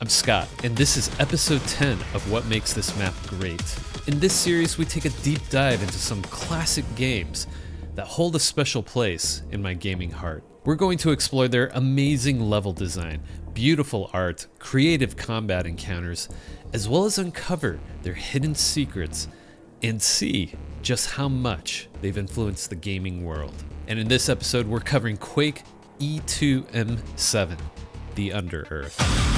I'm Scott, and this is episode 10 of What Makes This Map Great. In this series, we take a deep dive into some classic games that hold a special place in my gaming heart. We're going to explore their amazing level design, beautiful art, creative combat encounters, as well as uncover their hidden secrets and see just how much they've influenced the gaming world. And in this episode, we're covering Quake E2M7, the Underearth.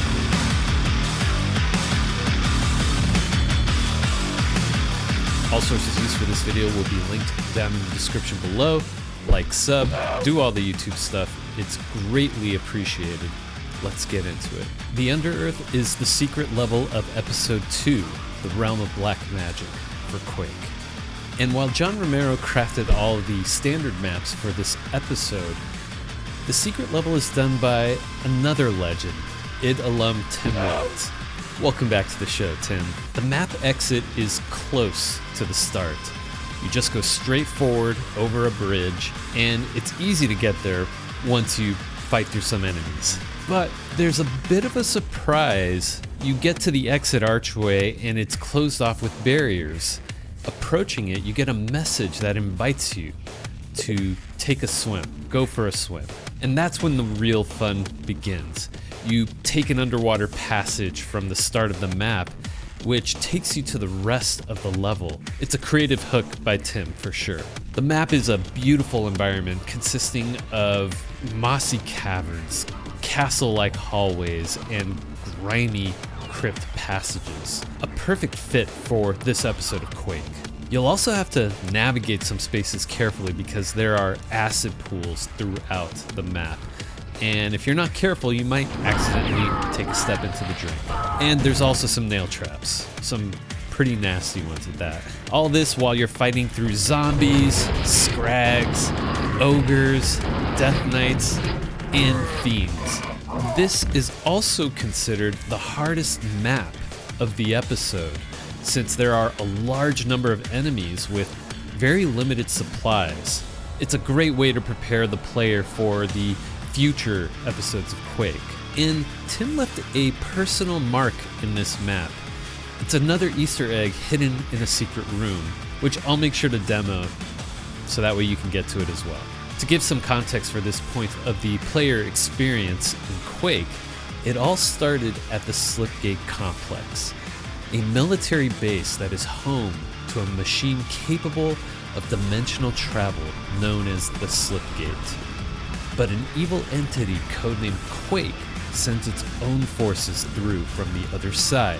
All sources used for this video will be linked down in the description below. Like, sub, do all the YouTube stuff. It's greatly appreciated. Let's get into it. The Underearth is the secret level of episode 2, the Realm of Black Magic, for Quake. And while John Romero crafted all of the standard maps for this episode, the secret level is done by another legend, id alum Tim Watt. Welcome back to the show, Tim. The map exit is close to the start. You just go straight forward over a bridge, and it's easy to get there once you fight through some enemies. But there's a bit of a surprise. You get to the exit archway, and it's closed off with barriers. Approaching it, you get a message that invites you to take a swim, go for a swim. And that's when the real fun begins. You take an underwater passage from the start of the map, which takes you to the rest of the level. It's a creative hook by Tim, for sure. The map is a beautiful environment consisting of mossy caverns, castle-like hallways, and grimy crypt passages. A perfect fit for this episode of Quake. You'll also have to navigate some spaces carefully because there are acid pools throughout the map. And if you're not careful, you might accidentally take a step into the drink. And there's also some nail traps, some pretty nasty ones at that. All this while you're fighting through zombies, scrags, ogres, death knights, and fiends. This is also considered the hardest map of the episode, since there are a large number of enemies with very limited supplies. It's a great way to prepare the player for the future episodes of Quake. And Tim left a personal mark in this map. It's another Easter egg hidden in a secret room, which I'll make sure to demo so that way you can get to it as well. To give some context for this point of the player experience in Quake, it all started at the Slipgate Complex, a military base that is home to a machine capable of dimensional travel known as the Slipgate. But an evil entity codenamed Quake sends its own forces through from the other side,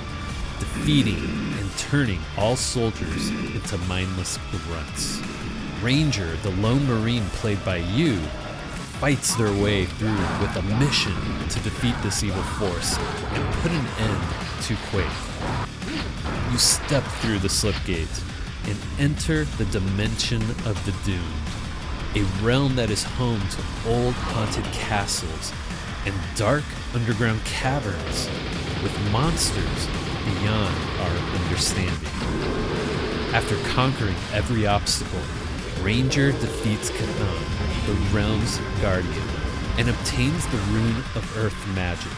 defeating and turning all soldiers into mindless grunts. Ranger, the lone marine played by you, fights their way through with a mission to defeat this evil force and put an end to Quake. You step through the Slipgate and enter the dimension of the doomed. A realm that is home to old haunted castles and dark underground caverns with monsters beyond our understanding. After conquering every obstacle, Ranger defeats Katan, the realm's guardian, and obtains the Rune of Earth magic.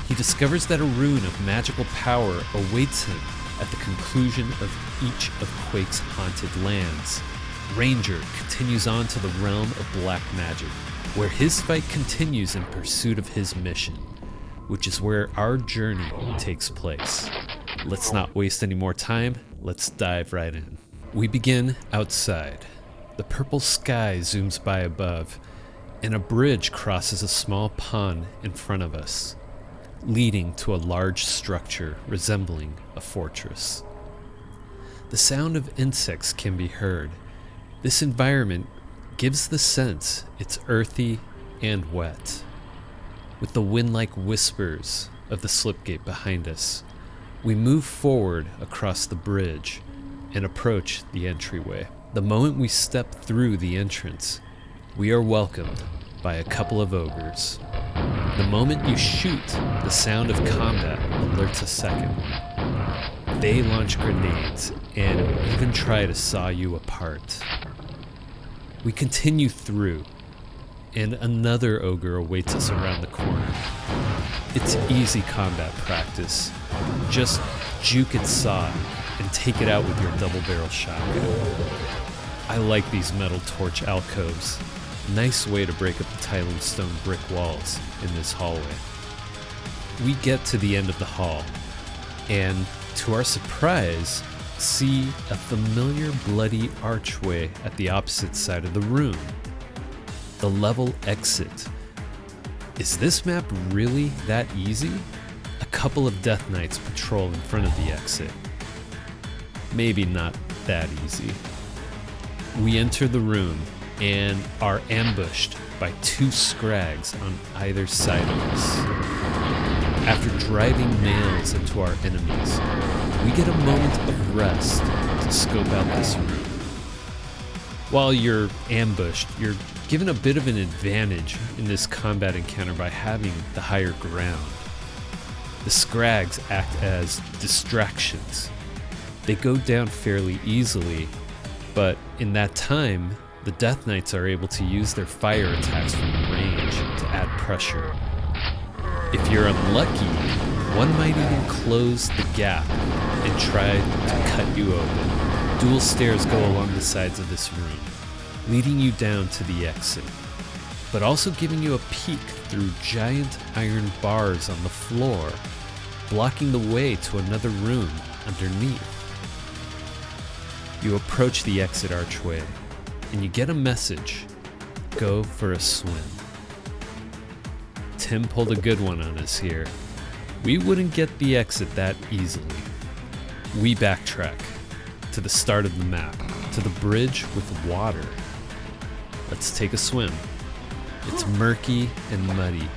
He discovers that a rune of magical power awaits him at the conclusion of each of Quake's haunted lands. Ranger continues on to the realm of black magic, where his fight continues in pursuit of his mission, which is where our journey takes place. Let's not waste any more time, let's dive right in. We begin outside. The purple sky zooms by above, and a bridge crosses a small pond in front of us, leading to a large structure resembling a fortress. The sound of insects can be heard. This environment gives the sense it's earthy and wet. With the wind-like whispers of the Slipgate behind us, we move forward across the bridge and approach the entryway. The moment we step through the entrance, we are welcomed by a couple of ogres. The moment you shoot, the sound of combat alerts a second. They launch grenades and even try to saw you apart. We continue through, and another ogre awaits us around the corner. It's easy combat practice. Just juke its saw and take it out with your double-barrel shotgun. I like these metal torch alcoves. Nice way to break up the tiling stone brick walls in this hallway. We get to the end of the hall, and to our surprise, see a familiar bloody archway at the opposite side of the room. The level exit. Is this map really that easy? A couple of Death Knights patrol in front of the exit. Maybe not that easy. We enter the room and are ambushed by two scrags on either side of us. After driving nails into our enemies, we get a moment of rest to scope out this room. While you're ambushed, you're given a bit of an advantage in this combat encounter by having the higher ground. The scrags act as distractions. They go down fairly easily, but in that time, the Death Knights are able to use their fire attacks from range to add pressure. If you're unlucky, one might even close the gap and try to cut you open. Dual stairs go along the sides of this room, leading you down to the exit, but also giving you a peek through giant iron bars on the floor, blocking the way to another room underneath. You approach the exit archway, and you get a message: go for a swim. Tim pulled a good one on us here. We wouldn't get the exit that easily. We backtrack to the start of the map, to the bridge with water. Let's take a swim. It's murky and muddy,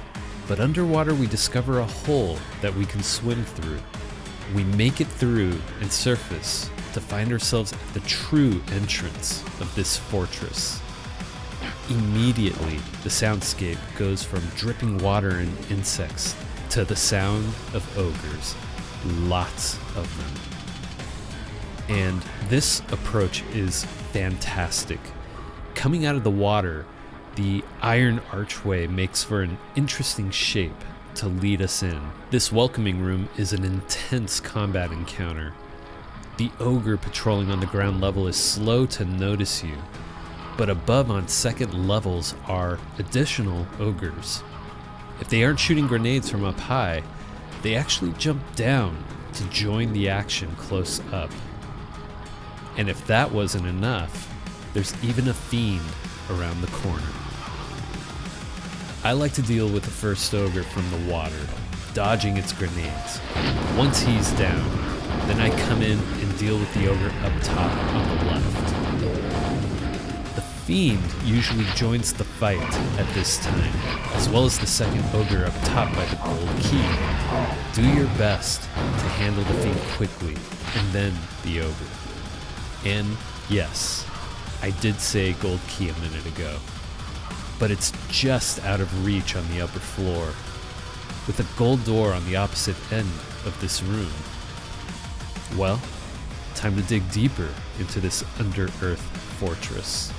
but underwater we discover a hole that we can swim through. We make it through and surface to find ourselves at the true entrance of this fortress. Immediately, the soundscape goes from dripping water and insects to the sound of ogres. Lots of them. And this approach is fantastic. Coming out of the water, the iron archway makes for an interesting shape to lead us in. This welcoming room is an intense combat encounter. The ogre patrolling on the ground level is slow to notice you, but above on second levels are additional ogres. If they aren't shooting grenades from up high, they actually jump down to join the action close up. And if that wasn't enough, there's even a fiend around the corner. I like to deal with the first ogre from the water, dodging its grenades. Once he's down, then I come in and deal with the ogre up top on the left. The fiend usually joins the fight at this time, as well as the second ogre up top by the gold key. Do your best to handle the fiend quickly, and then the ogre. And yes, I did say gold key a minute ago, but it's just out of reach on the upper floor, with a gold door on the opposite end of this room. Well, time to dig deeper into this Underearth fortress.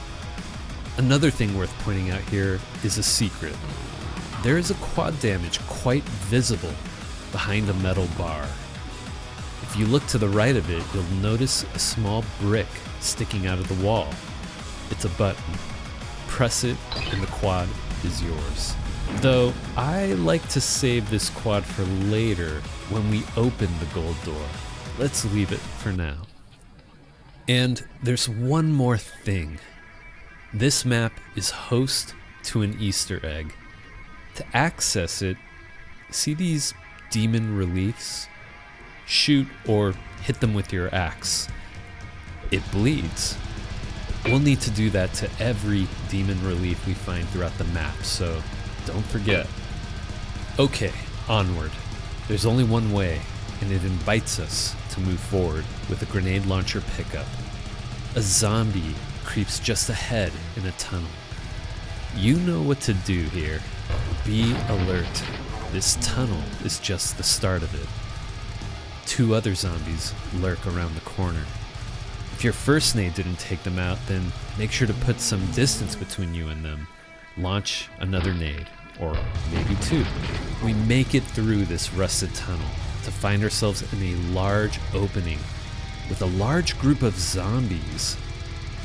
Another thing worth pointing out here is a secret. There is a quad damage quite visible behind a metal bar. If you look to the right of it, you'll notice a small brick sticking out of the wall. It's a button. Press it and the quad is yours. Though I like to save this quad for later when we open the gold door. Let's leave it for now. And there's one more thing. This map is host to an Easter egg. To access it, see these demon reliefs? Shoot or hit them with your axe. It bleeds. We'll need to do that to every demon relief we find throughout the map, so don't forget. Okay, onward. There's only one way, and it invites us to move forward with a grenade launcher pickup. A zombie creeps just ahead in a tunnel. You know what to do here. Be alert. This tunnel is just the start of it. Two other zombies lurk around the corner. If your first nade didn't take them out, then make sure to put some distance between you and them. launch another nade, or maybe two. We make it through this rusted tunnel to find ourselves in a large opening with a large group of zombies.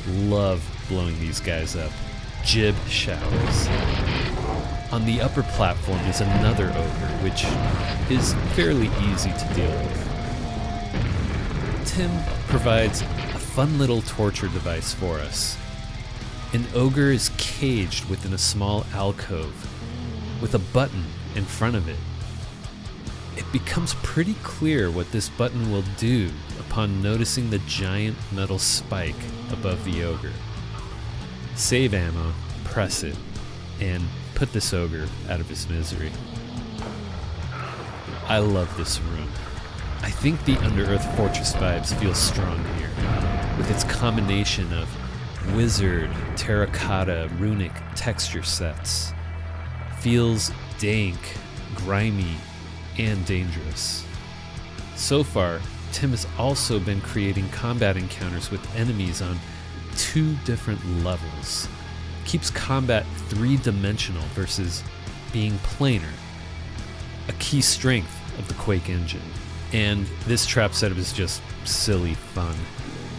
Love blowing these guys up. Jib showers. On the upper platform is another ogre, which is fairly easy to deal with. Tim provides a fun little torture device for us. An ogre is caged within a small alcove with a button in front of it. It becomes pretty clear what this button will do upon noticing the giant metal spike above the ogre. Save ammo, press it, and put this ogre out of his misery. I love this room. I think the Underearth Fortress vibes feel strong here, with its combination of wizard, terracotta, runic texture sets. Feels dank, grimy, and dangerous. So far, Tim has also been creating combat encounters with enemies on 2 different levels. Keeps combat 3-dimensional versus being planar, a key strength of the Quake engine. And this trap setup is just silly fun.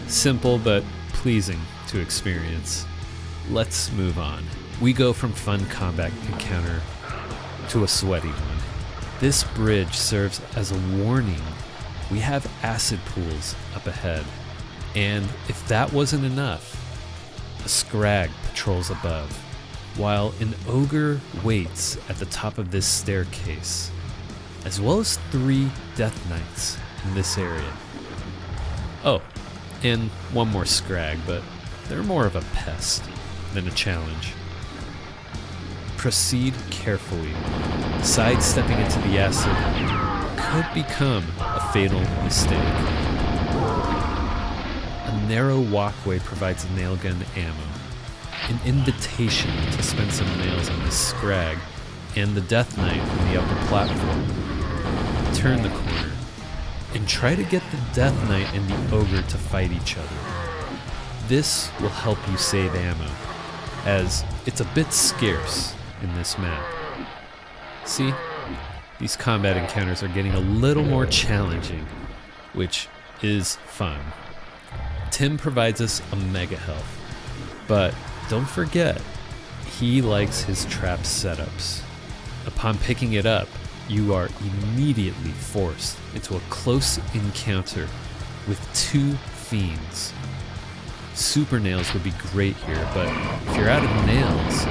Simple but pleasing to experience. Let's move on. We go from fun combat encounter to a sweaty one. This bridge serves as a warning. We have acid pools up ahead. And if that wasn't enough, a scrag patrols above, while an ogre waits at the top of this staircase, as well as 3 death knights in this area. Oh, and one more scrag, but they're more of a pest than a challenge. Proceed carefully. Sidestepping into the acid could become a fatal mistake. A narrow walkway provides nail gun ammo, an invitation to spend some nails on this scrag, and the Death Knight on the upper platform. Turn the corner, and try to get the Death Knight and the Ogre to fight each other. This will help you save ammo, as it's a bit scarce in this map. See, these combat encounters are getting a little more challenging, which is fun. Tim provides us a mega health, but don't forget, he likes his trap setups. Upon picking it up, you are immediately forced into a close encounter with 2 fiends. Super nails would be great here, but if you're out of nails,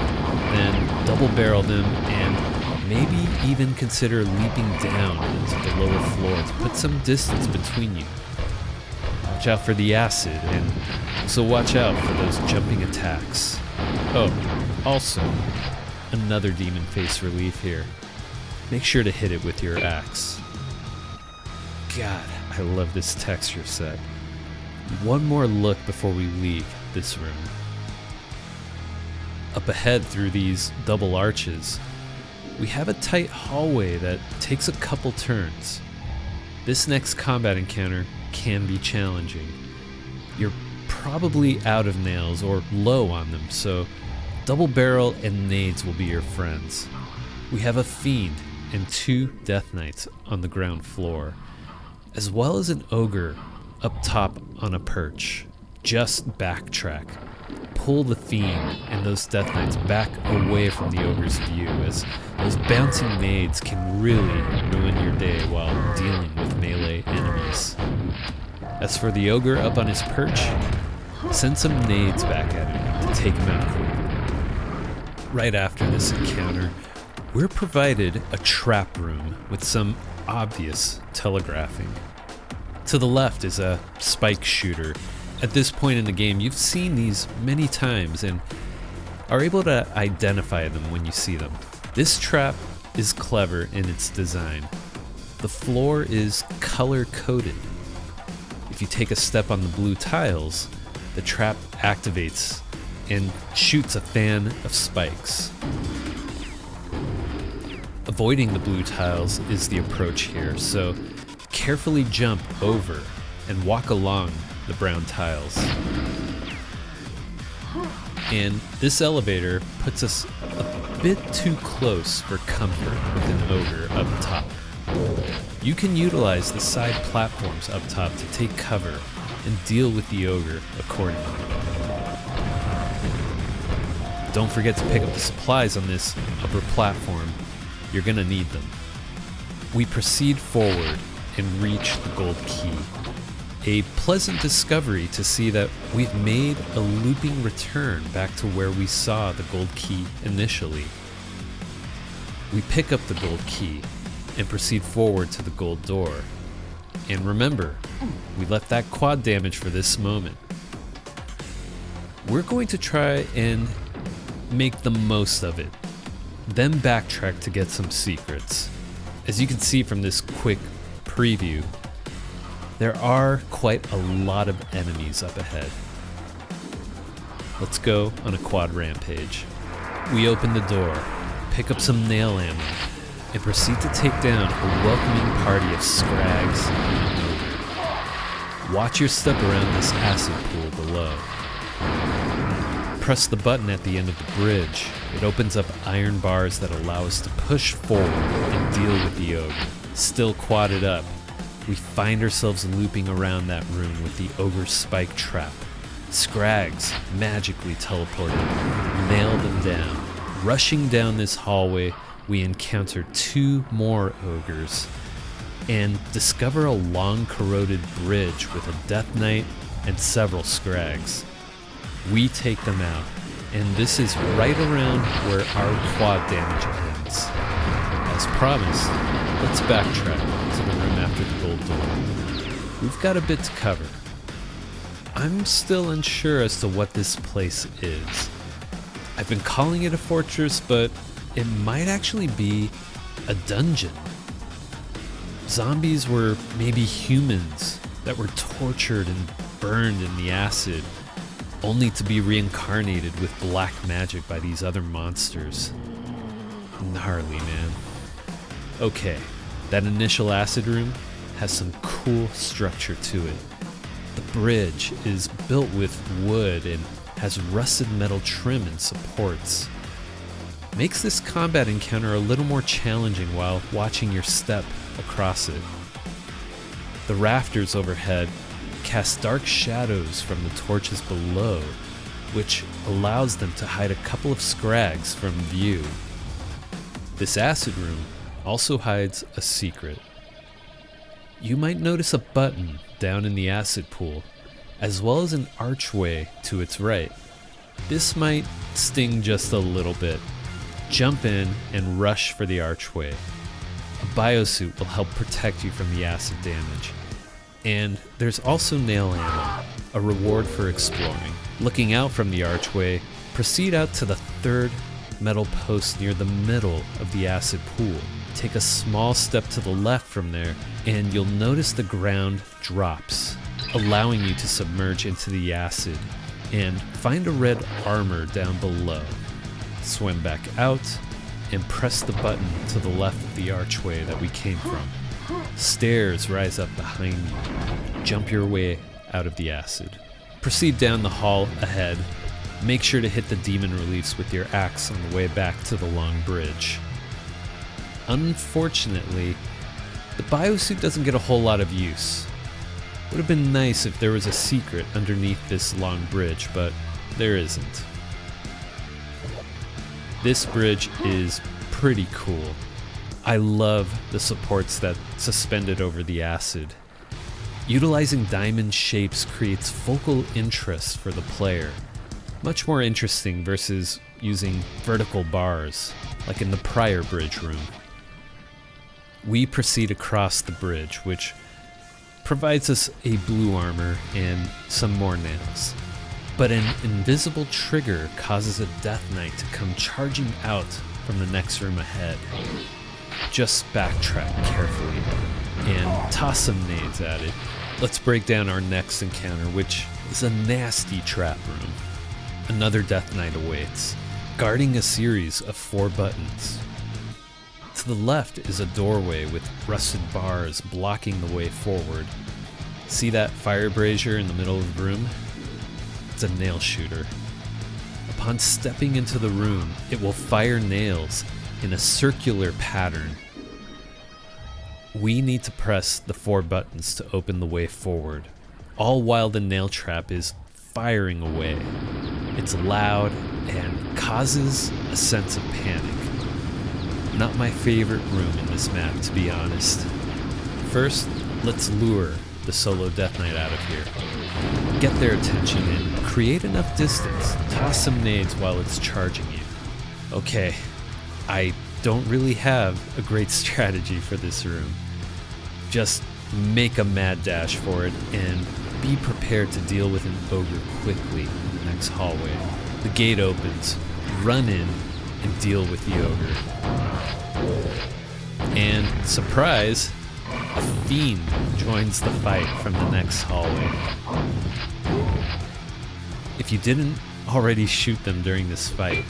then double barrel them and maybe even consider leaping down into the lower floor to put some distance between you. Watch out for the acid, and also watch out for those jumping attacks. Oh, also, another demon face relief here. Make sure to hit it with your axe. God, I love this texture set. One more look before we leave this room. Up ahead through these double arches, we have a tight hallway that takes a couple turns. This next combat encounter can be challenging. You're probably out of nails or low on them, so double barrel and nades will be your friends. We have a fiend and 2 death knights on the ground floor, as well as an ogre up top on a perch. Just backtrack. Pull the fiend and those death knights back away from the ogre's view, as those bouncing nades can really ruin your day while dealing with melee enemies. As for the ogre up on his perch, send some nades back at him to take him out quick. Right after this encounter, we're provided a trap room with some obvious telegraphing. To the left is a spike shooter. At this point in the game, you've seen these many times and are able to identify them when you see them. This trap is clever in its design. The floor is color-coded. If you take a step on the blue tiles, the trap activates and shoots a fan of spikes. Avoiding the blue tiles is the approach here, so carefully jump over and walk along the brown tiles. And this elevator puts us a bit too close for comfort with an ogre up top. You can utilize the side platforms up top to take cover and deal with the ogre accordingly. Don't forget to pick up the supplies on this upper platform. You're gonna need them. We proceed forward and reach the gold key. A pleasant discovery to see that we've made a looping return back to where we saw the gold key initially. We pick up the gold key and proceed forward to the gold door. And remember, we left that quad damage for this moment. We're going to try and make the most of it, then backtrack to get some secrets. As you can see from this quick preview, there are quite a lot of enemies up ahead. Let's go on a quad rampage. We open the door, pick up some nail ammo, and proceed to take down a welcoming party of scrags and ogre. Watch your step around this acid pool below. Press the button at the end of the bridge. It opens up iron bars that allow us to push forward and deal with the ogre. Still quadded up, we find ourselves looping around that room with the ogre's spike trap. Scrags magically teleported, nail them down. Rushing down this hallway, we encounter 2 more ogres and discover a long corroded bridge with a death knight and several scrags. We take them out, and this is right around where our quad damage ends. As promised, let's backtrack to the room after the gold door. We've got a bit to cover. I'm still unsure as to what this place is. I've been calling it a fortress, but it might actually be a dungeon. Zombies were maybe humans that were tortured and burned in the acid, only to be reincarnated with black magic by these other monsters. Gnarly, man. Okay, that initial acid room has some cool structure to it. The bridge is built with wood and has rusted metal trim and supports. Makes this combat encounter a little more challenging while watching your step across it. The rafters overhead cast dark shadows from the torches below, which allows them to hide a couple of scrags from view. This acid room also hides a secret. You might notice a button down in the acid pool, as well as an archway to its right. This might sting just a little bit. Jump in and rush for the archway. A biosuit will help protect you from the acid damage. And there's also nail ammo, a reward for exploring. Looking out from the archway, proceed out to the 3rd metal post near the middle of the acid pool. Take a small step to the left from there, and you'll notice the ground drops, allowing you to submerge into the acid and find a red armor down below. Swim back out and press the button to the left of the archway that we came from. Stairs rise up behind you. Jump your way out of the acid. Proceed down the hall ahead. Make sure to hit the demon reliefs with your axe on the way back to the long bridge. Unfortunately, the biosuit doesn't get a whole lot of use. Would have been nice if there was a secret underneath this long bridge, but there isn't. This bridge is pretty cool. I love the supports that suspended over the acid. Utilizing diamond shapes creates focal interest for the player. Much more interesting versus using vertical bars, like in the prior bridge room. We proceed across the bridge, which provides us a blue armor and some more nails. But an invisible trigger causes a death knight to come charging out from the next room ahead. Just backtrack carefully and toss some nades at it. Let's break down our next encounter, which is a nasty trap room. Another death knight awaits, guarding a series of 4 buttons. To the left is a doorway with rusted bars blocking the way forward. See that fire brazier in the middle of the room? It's a nail shooter. Upon stepping into the room, it will fire nails in a circular pattern. We need to press the 4 buttons to open the way forward, all while the nail trap is firing away. It's loud and causes a sense of panic. Not my favorite room in this map, to be honest. First, let's lure the solo Death Knight out of here. Get their attention and create enough distance. Toss some nades while it's charging you. Okay, I don't really have a great strategy for this room. Just make a mad dash for it and be prepared to deal with an ogre quickly in the next hallway. The gate opens, run in and deal with the ogre. And surprise, a fiend joins the fight from the next hallway. If you didn't already shoot them during this fight,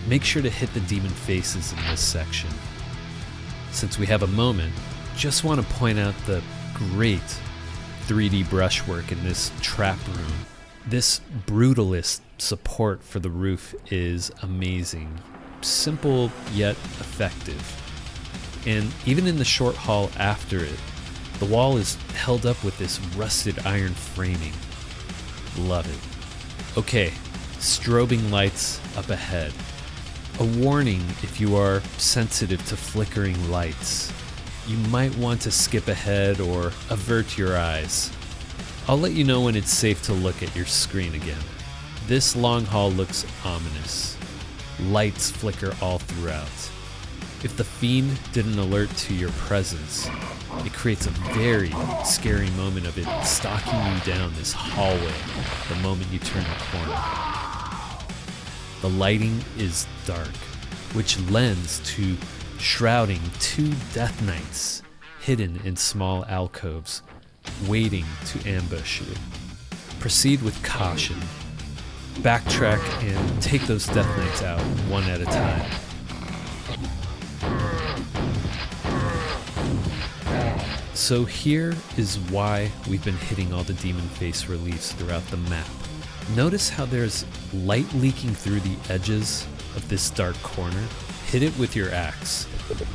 make sure to hit the demon faces in this section. Since we have a moment, just want to point out the great 3D brushwork in this trap room. This brutalist support for the roof is amazing. Simple yet effective. And even in the short hall after it, the wall is held up with this rusted iron framing. Love it. Okay, strobing lights up ahead. A warning if you are sensitive to flickering lights. You might want to skip ahead or avert your eyes. I'll let you know when it's safe to look at your screen again. This long hall looks ominous. Lights flicker all throughout. If the fiend didn't alert to your presence, it creates a very scary moment of it stalking you down this hallway the moment you turn the corner. The lighting is dark, which lends to shrouding 2 Death Knights hidden in small alcoves, waiting to ambush you. Proceed with caution. Backtrack and take those Death Knights out one at a time. So here is why we've been hitting all the demon face reliefs throughout the map. Notice how there's light leaking through the edges of this dark corner? Hit it with your axe,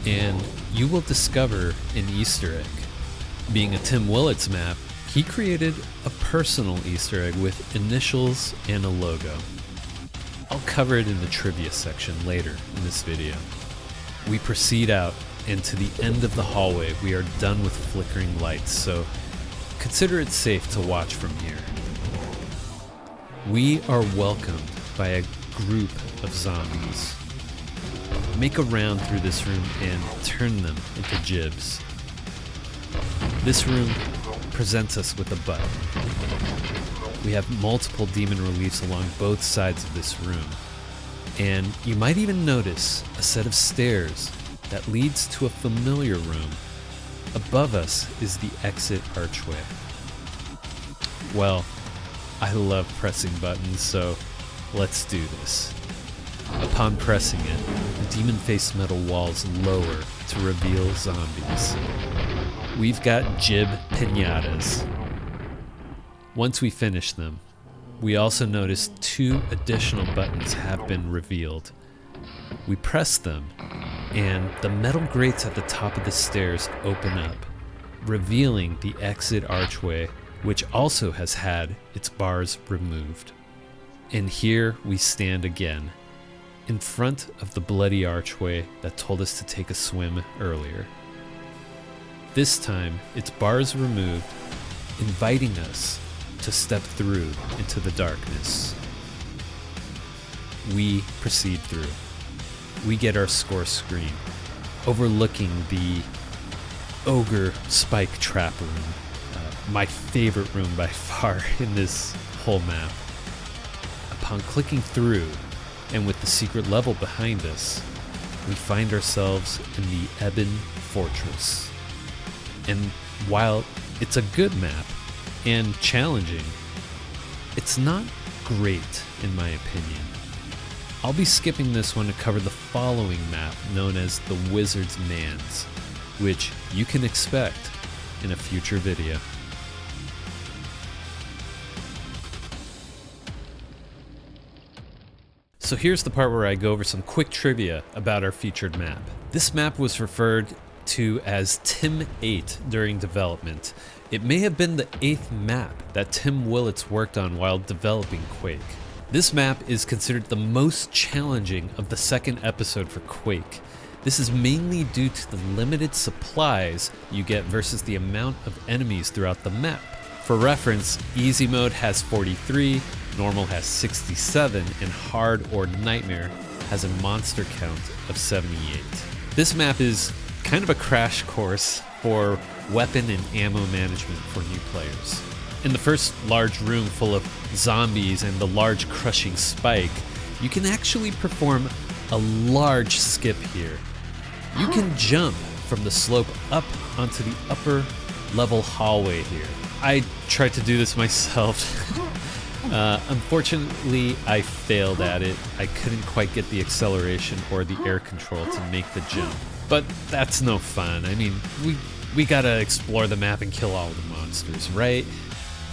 and you will discover an Easter egg. Being a Tim Willits map, he created a personal Easter egg with initials and a logo. I'll cover it in the trivia section later in this video. We proceed out, and to the end of the hallway, we are done with flickering lights, so consider it safe to watch from here. We are welcomed by a group of zombies. Make a round through this room and turn them into gibs. This room presents us with a button. We have multiple demon reliefs along both sides of this room, and you might even notice a set of stairs that leads to a familiar room. Above us is the exit archway. Well, I love pressing buttons, so let's do this. Upon pressing it, the demon face metal walls lower to reveal zombies. We've got jib pinatas. Once we finish them, we also notice 2 additional buttons have been revealed. We press them, and the metal grates at the top of the stairs open up, revealing the exit archway, which also has had its bars removed. And here we stand again, in front of the bloody archway that told us to take a swim earlier. This time, its bars removed, inviting us to step through into the darkness. We proceed through. We get our score screen, overlooking the ogre spike trap room, my favorite room by far in this whole map. Upon clicking through, and with the secret level behind us, we find ourselves in the Ebon Fortress. And while it's a good map and challenging, it's not great in my opinion. I'll be skipping this one to cover the following map known as the Wizard's Manse, which you can expect in a future video. So here's the part where I go over some quick trivia about our featured map. This map was referred to as Tim 8 during development. It may have been the 8th map that Tim Willits worked on while developing Quake. This map is considered the most challenging of the second episode for Quake. This is mainly due to the limited supplies you get versus the amount of enemies throughout the map. For reference, easy mode has 43, normal has 67, and hard or nightmare has a monster count of 78. This map is kind of a crash course for weapon and ammo management for new players. In the first large room full of zombies and the large crushing spike, you can actually perform a large skip here. You can jump from the slope up onto the upper level hallway here. I tried to do this myself. Unfortunately, I failed at it. I couldn't quite get the acceleration or the air control to make the jump. But that's no fun. I mean, we gotta explore the map and kill all the monsters, right?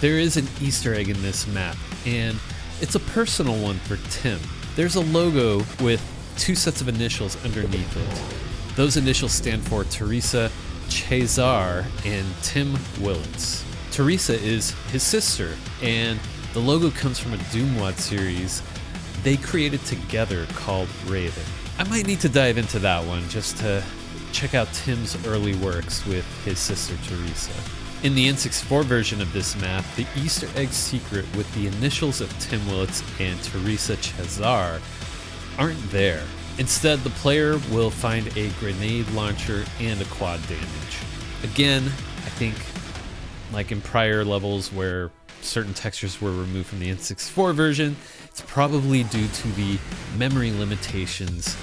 There is an Easter egg in this map, and it's a personal one for Tim. There's a logo with 2 sets of initials underneath it. Those initials stand for Teresa Chazar and Tim Willits. Teresa is his sister, and the logo comes from a Doomwad series they created together called Raven. I might need to dive into that one just to check out Tim's early works with his sister Teresa. In the N64 version of this map, the Easter egg secret with the initials of Tim Willits and Teresa Chazar aren't there. Instead, the player will find a grenade launcher and a quad damage. Again, I think, like in prior levels where certain textures were removed from the N64 version, it's probably due to the memory limitations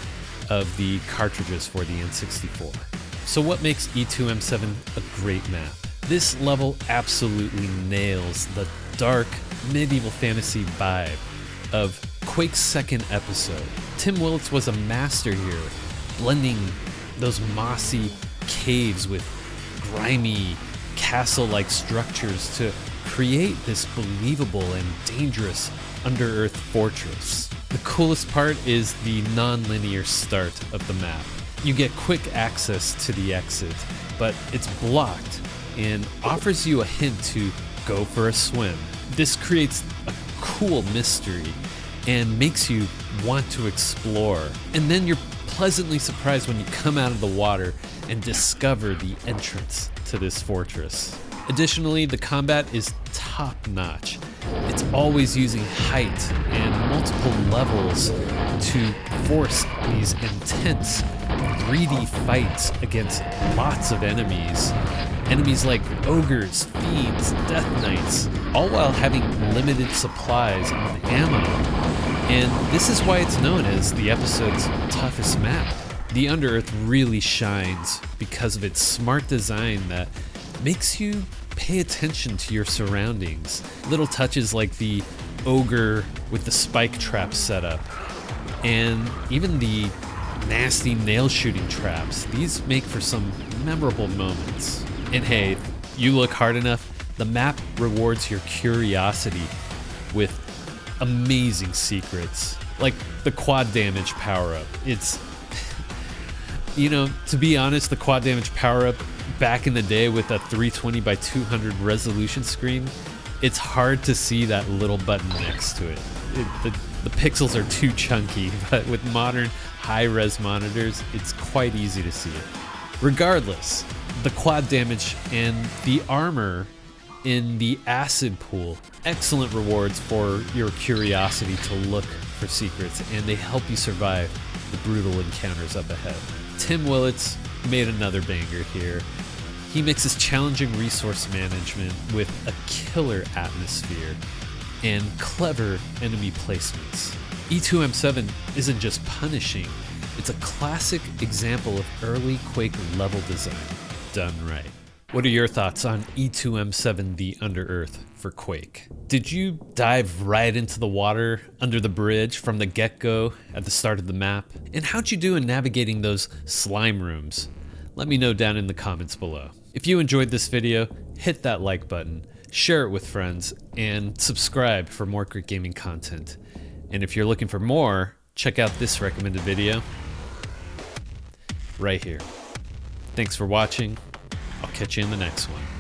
of the cartridges for the N64. So what makes E2M7 a great map? This level absolutely nails the dark medieval fantasy vibe of Quake's second episode. Tim Willits was a master here, blending those mossy caves with grimy castle-like structures to create this believable and dangerous Underearth fortress. The coolest part is the non-linear start of the map. You get quick access to the exit, but it's blocked and offers you a hint to go for a swim. This creates a cool mystery and makes you want to explore. And then you're pleasantly surprised when you come out of the water and discover the entrance to this fortress. Additionally, the combat is top-notch. It's always using height and multiple levels to force these intense 3D fights against lots of enemies. Enemies like ogres, fiends, death knights, all while having limited supplies of ammo. And this is why it's known as the episode's toughest map. The Underearth really shines because of its smart design that makes you pay attention to your surroundings. Little touches like the ogre with the spike trap setup, and even the nasty nail shooting traps. These make for some memorable moments. And hey, you look hard enough, the map rewards your curiosity with amazing secrets, like the quad damage power-up. It's, you know, to be honest, the quad damage power-up back in the day with a 320 by 200 resolution screen, it's hard to see that little button next to it. The pixels are too chunky, but with modern high-res monitors, it's quite easy to see it. Regardless, the quad damage and the armor in the acid pool, excellent rewards for your curiosity to look for secrets, and they help you survive the brutal encounters up ahead. Tim Willits made another banger here. He mixes challenging resource management with a killer atmosphere and clever enemy placements. E2M7 isn't just punishing, it's a classic example of early Quake level design done right. What are your thoughts on E2M7 The Underearth for Quake? Did you dive right into the water under the bridge from the get-go at the start of the map? And how'd you do in navigating those slime rooms? Let me know down in the comments below. If you enjoyed this video, hit that like button, share it with friends, and subscribe for more great gaming content. And if you're looking for more, check out this recommended video right here. Thanks for watching. I'll catch you in the next one.